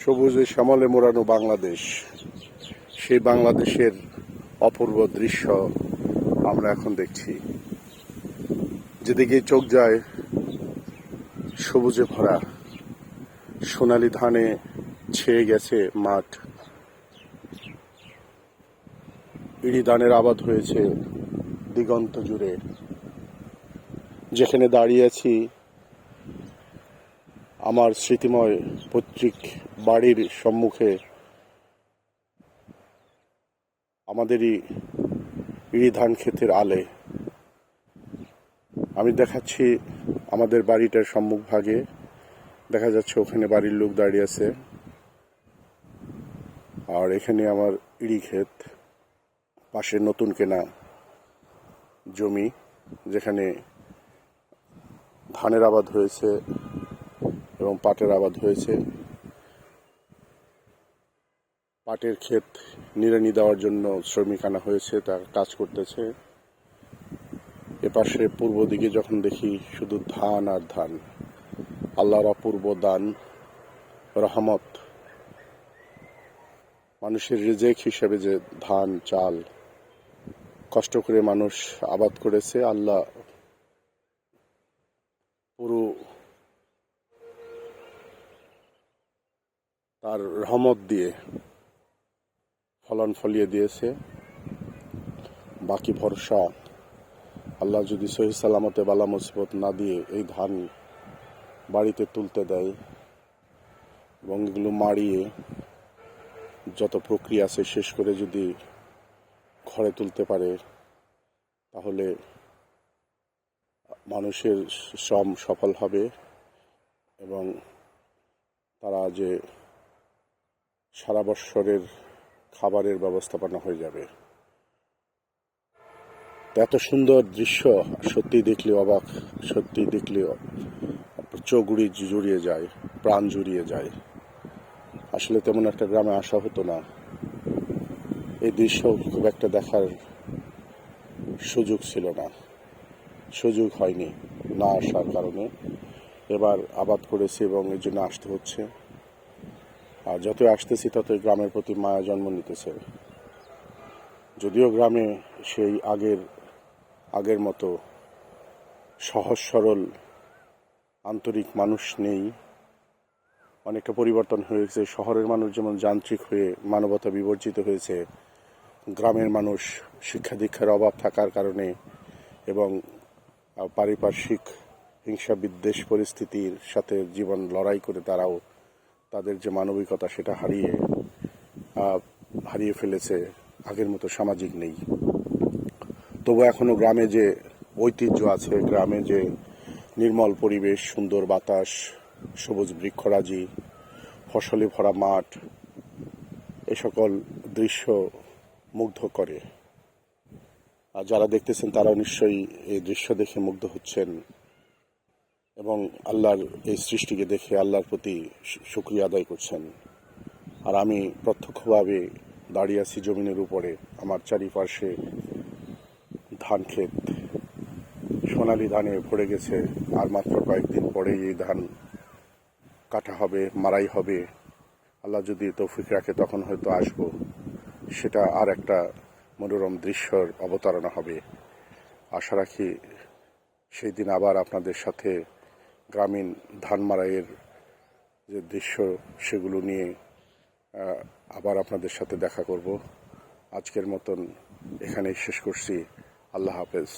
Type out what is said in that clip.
সবুজে শ্যামলে মোড়ানো বাংলাদেশ, সেই বাংলাদেশের অপূর্ব দৃশ্য আমরা এখন দেখছি। যেদিকে চোখ যায় সবুজে ভরা, সোনালী ধানে ছেয়ে গেছে মাঠ, ইরি ধানের আবাদ হয়েছে দিগন্ত জুড়ে। যেখানে দাঁড়িয়ে আছি, আমার স্মৃতিময় পৈতৃক বাড়ির সম্মুখে আমাদেরই ইরি ধান ক্ষেতের আলে। আমি দেখাচ্ছি আমাদের বাড়িটার সম্মুখ ভাগে, দেখা যাচ্ছে ওখানে বাড়ির লোক দাঁড়িয়ে আছে, আর এখানে আমার ইরি ক্ষেত, পাশে নতুন কেনা জমি যেখানে ধানের আবাদ হয়েছে এবং পাটের আবাদ হয়েছে। পাটের ক্ষেত নিড়ানি দেওয়ার জন্য শ্রমিক আনা হয়েছে, তার কাজ করতেছে। এপাশে পূর্ব দিকে যখন দেখি শুধু ধান আর ধান, আল্লাহর অপূর্ব দান, রহমত। মানুষের রিজেক হিসেবে যে ধান চাল কষ্ট করে মানুষ আবাদ করেছে, আল্লাহ পুরো তার রহমত দিয়ে ফলন ফলিয়ে দিয়েছে। বাকি ভরসা আল্লাহ যদি সহি সালামতে বালা মুসিবত না দিয়ে এই ধান বাড়িতে তুলতে দেয় এবং এগুলো মাড়িয়ে যত প্রক্রিয়া আছে শেষ করে যদি ঘরে তুলতে পারে, তাহলে মানুষের শ্রম সফল হবে এবং তারা যে সারা বৎসরের খাবারের ব্যবস্থাপনা হয়ে যাবে। এত সুন্দর দৃশ্য সত্যি দেখলে অবাক, সত্যি দেখলে চোখ জুড়িয়ে যায়, প্রাণ জুড়িয়ে যায়। আসলে তেমন একটা গ্রামে আসা হতো না, এই দৃশ্য খুব একটা দেখার সুযোগ ছিল না, সুযোগ হয়নি না আসার কারণে। এবার আবাদ করেছি এবং এই জন্য আসতে হচ্ছে, আর যতই আসতেছি ততই গ্রামের প্রতি মায়া জন্ম নিতেছে। যদিও গ্রামে সেই আগের মতো সহজ সরল আন্তরিক মানুষ নেই, অনেকটা পরিবর্তন হয়েছে। শহরের মানুষ যেমন যান্ত্রিক হয়ে মানবতা বিবর্জিত হয়েছে, গ্রামের মানুষ শিক্ষা দীক্ষার অভাব থাকার কারণে এবং পারিপার্শ্বিক হিংসা বিদ্বেষ পরিস্থিতির সাথে জীবন লড়াই করে তারাও তাদের যে মানবিকতা সেটা হারিয়ে ফেলেছে, আগের মতো সামাজিক নেই। তবু এখনো গ্রামে যে ঐতিহ্য আছে, গ্রামে যে নির্মল পরিবেশ, সুন্দর বাতাস, সবুজ বৃক্ষরাজি, ফসলে ভরা মাঠ, এ সকল দৃশ্য মুগ্ধ করে। আর যারা দেখতেছেন তারাও নিশ্চয়ই এই দৃশ্য দেখে মুগ্ধ হচ্ছেন এবং আল্লাহর এই সৃষ্টিকে দেখে আল্লাহর প্রতি শুকরিয়া আদায় করছেন। আর আমি প্রত্যক্ষভাবে দাঁড়িয়ে আছি জমিনের উপরে, আমার চারিপাশে ধান ক্ষেত, সোনালী ধানে ভরে গেছে। আর মাত্র কয়েকদিন পরেই এই ধান কাটা হবে, মারাই হবে। আল্লাহ যদি তৌফিক রাখে তখন হয়তো আসবো, সেটা আর একটা মনোরম দৃশ্যর অবতারণা হবে। আশা রাখি সেই দিন আবার আপনাদের সাথে গ্রামীণ ধান মারাইয়ের যে দৃশ্য সেগুলো নিয়ে আবার আপনাদের সাথে দেখা করব। আজকের মতন এখানেই শেষ করছি। আল্লাহ হাফেজ।